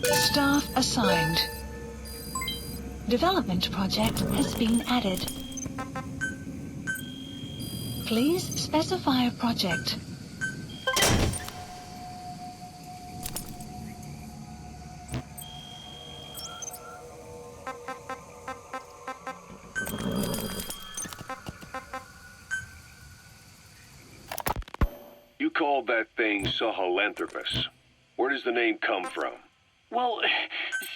Staff assigned. Development project has been added. Please specify a project. You called that thing Sahelanthropus. Where does the name come from? Well,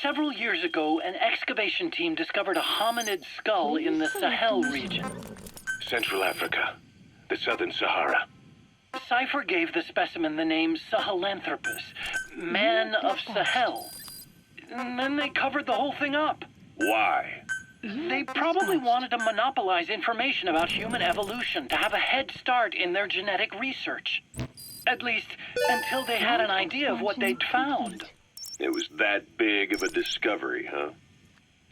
several years ago, an excavation team discovered a hominid skull in the Sahel region. Central Africa. The Southern Sahara. Cypher gave the specimen the name Sahelanthropus, Man of Sahel. And then they covered the whole thing up. Why? They probably wanted to monopolize information about human evolution to have a head start in their genetic research. At least, until they had an idea of what they'd found. It was that big of a discovery, huh?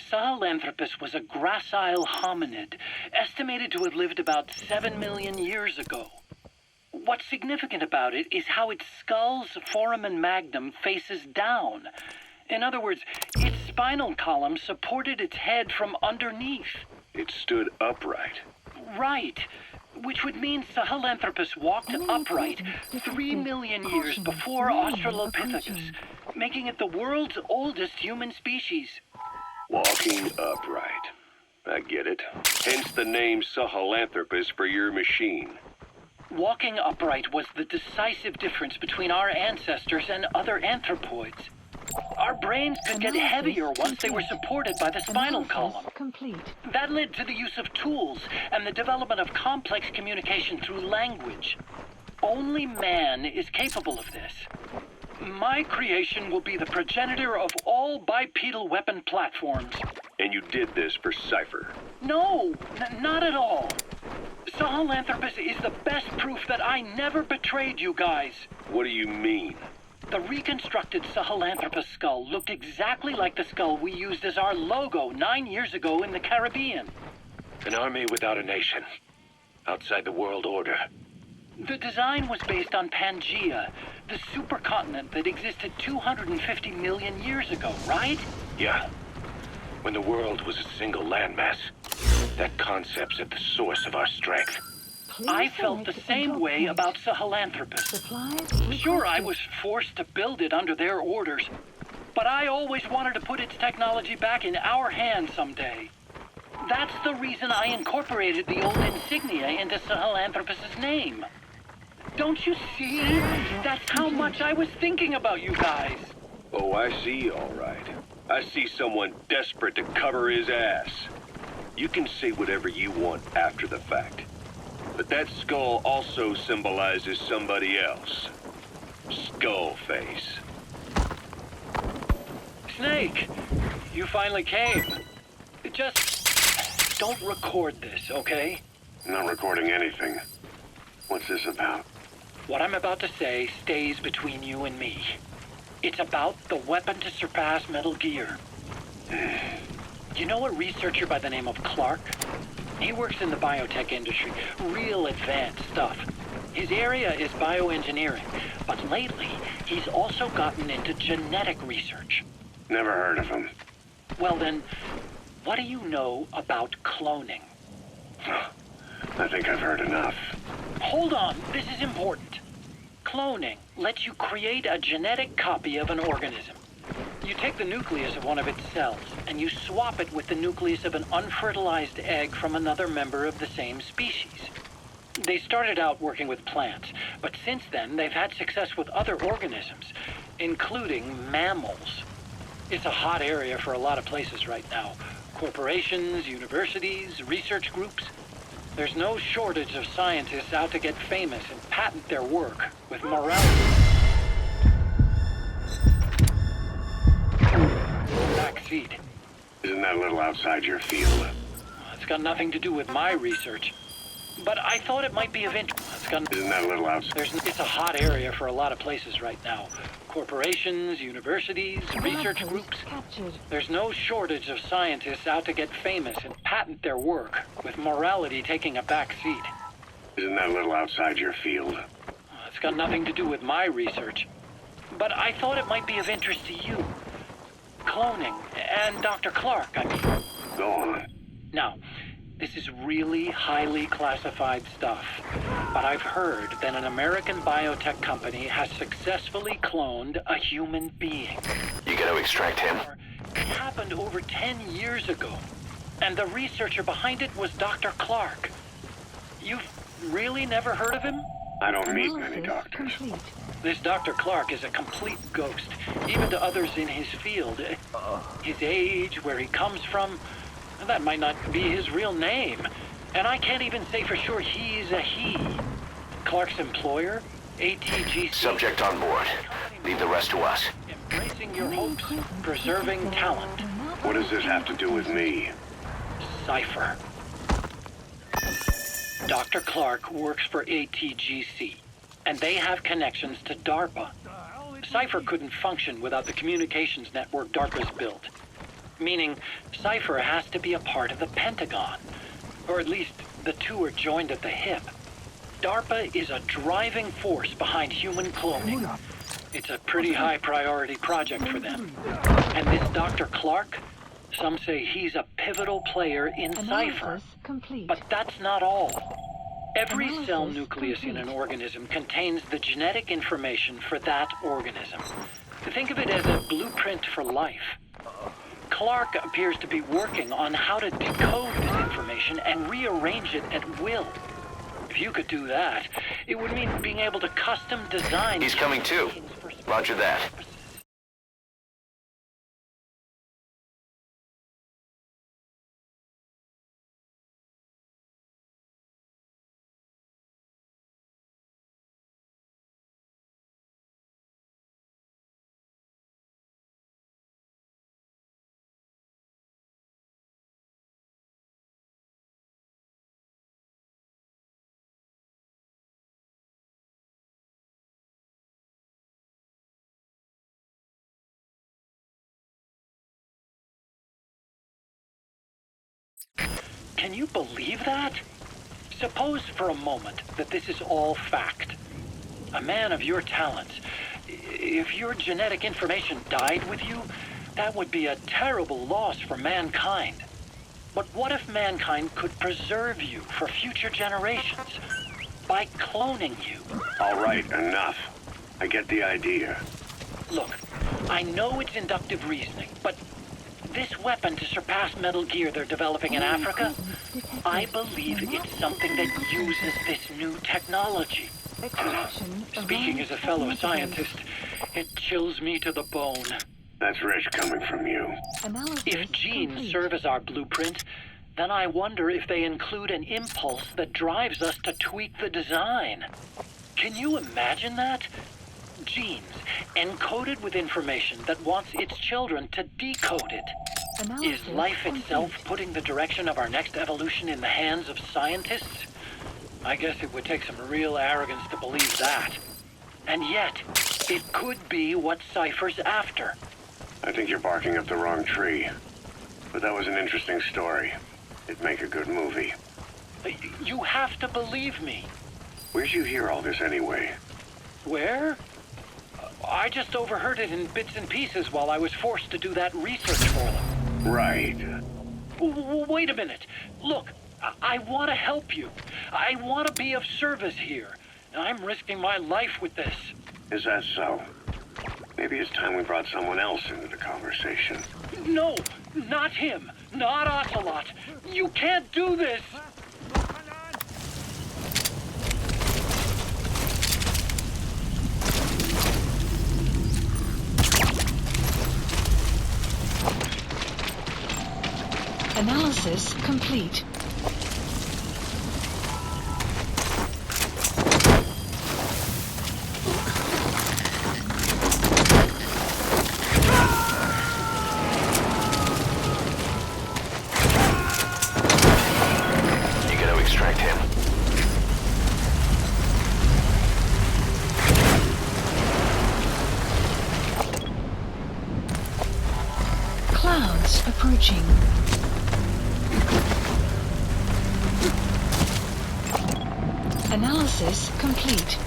Sahelanthropus was a gracile hominid, estimated to have lived about 7 million years ago. What's significant about it is how its skull's foramen magnum faces down. In other words, its spinal column supported its head from underneath. It stood upright. Right. Which would mean Sahelanthropus walked upright 3 million years before Australopithecus, making it the world's oldest human species. Walking upright. I get it. Hence the name Sahelanthropus for your machine. Walking upright was the decisive difference between our ancestors and other anthropoids. Our brains could get heavier once they were supported by the spinal column. Complete. That led to the use of tools and the development of complex communication through language. Only man is capable of this. My creation will be the progenitor of all bipedal weapon platforms. And you did this for Cypher. No, not at all. Sahelanthropus is the best proof that I never betrayed you guys. What do you mean? The reconstructed Sahelanthropus skull looked exactly like the skull we used as our logo 9 years ago in the Caribbean. An army without a nation. Outside the world order. The design was based on Pangaea, the supercontinent that existed 250 million years ago, right? Yeah. When the world was a single landmass. That concept's at the source of our strength. I felt the same way about Sahelanthropus. Sure, I was forced to build it under their orders, but I always wanted to put its technology back in our hands someday. That's the reason I incorporated the old insignia into Sahelanthropus' name. Don't you see? That's how much I was thinking about you guys. Oh, I see, all right. I see someone desperate to cover his ass. You can say whatever you want after the fact. But that skull also symbolizes somebody else. Skullface. Snake, you finally came. Just don't record this, okay? Not recording anything. What's this about? What I'm about to say stays between you and me. It's about the weapon to surpass Metal Gear. You know a researcher by the name of Clark? He works in the biotech industry, real advanced stuff. His area is bioengineering, but lately he's also gotten into genetic research. Never heard of him. Well then, what do you know about cloning? I think I've heard enough. Hold on, this is important. Cloning lets you create a genetic copy of an organism. You take the nucleus of one of its cells, and you swap it with the nucleus of an unfertilized egg from another member of the same species. They started out working with plants, but since then they've had success with other organisms, including mammals. It's a hot area for a lot of places right now. Corporations, universities, research groups. There's no shortage of scientists out to get famous and patent their work with morality. Backseat. Isn't that a little outside your field? It's got nothing to do with my research. But I thought it might be of interest. Isn't that a little outside? It's a hot area for a lot of places right now. Corporations, universities, research groups. There's no shortage of scientists out to get famous and patent their work, with morality taking a back seat. Isn't that a little outside your field? It's got nothing to do with my research. But I thought it might be of interest to you. cloning, and Dr. Clark, I mean. Go on. Now, this is really highly classified stuff, but I've heard that an American biotech company has successfully cloned a human being. You gotta extract him. It happened over 10 years ago, and the researcher behind it was Dr. Clark. You've really never heard of him? I don't meet many Analysis doctors. complete. This Dr. Clark is a complete ghost, even to others in his field. His age, where he comes from, that might not be his real name. And I can't even say for sure he's a he. Clark's employer, ATGC. Subject on board. Leave the rest to us. Embracing your hopes, preserving talent. What does this have to do with me? Cypher. Dr. Clark works for ATGC, and they have connections to DARPA. Cypher couldn't function without the communications network DARPA's built. Meaning, Cypher has to be a part of the Pentagon. Or at least, the two are joined at the hip. DARPA is a driving force behind human cloning. It's a pretty high priority project for them. And this Dr. Clark, some say he's a pivotal player in Cypher. Analysis complete. But that's not all. Every Analysis cell nucleus in an complete. organism contains the genetic information for that organism. Think of it as a blueprint for life. Clark appears to be working on how to decode this information and rearrange it at will. If you could do that, it would mean being able to custom design... He's coming too. genes for Roger that. Can you believe that? Suppose for a moment that this is all fact. A man of your talents, if your genetic information died with you, that would be a terrible loss for mankind. But what if mankind could preserve you for future generations by cloning you? All right, enough. I get the idea. Look, I know it's inductive reasoning, but this weapon to surpass Metal Gear they're developing in Africa, I believe it's something that uses this new technology. Speaking as a fellow scientist, it chills me to the bone. That's rich coming from you. If genes serve as our blueprint, then I wonder if they include an impulse that drives us to tweak the design. Can you imagine that? Genes, encoded with information that wants its children to decode it. Is life itself putting the direction of our next evolution in the hands of scientists? I guess it would take some real arrogance to believe that. And yet, it could be what Cypher's after. I think you're barking up the wrong tree. But that was an interesting story. It'd make a good movie. You have to believe me. Where'd you hear all this anyway? Where? I just overheard it in bits and pieces while I was forced to do that research for them. Right. Wait a minute. Look, I want to help you. I want to be of service here. I'm risking my life with this. Is that so? Maybe it's time we brought someone else into the conversation. No, not him. Not Ocelot. You can't do this. Analysis complete. You gotta extract him. Clouds approaching. Analysis complete.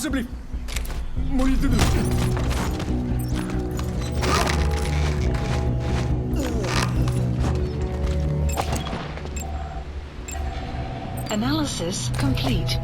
possibly monitor this? Analysis complete.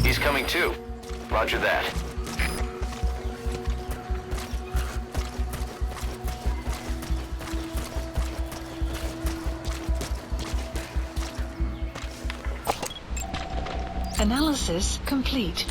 He's coming too. Roger that. Analysis complete.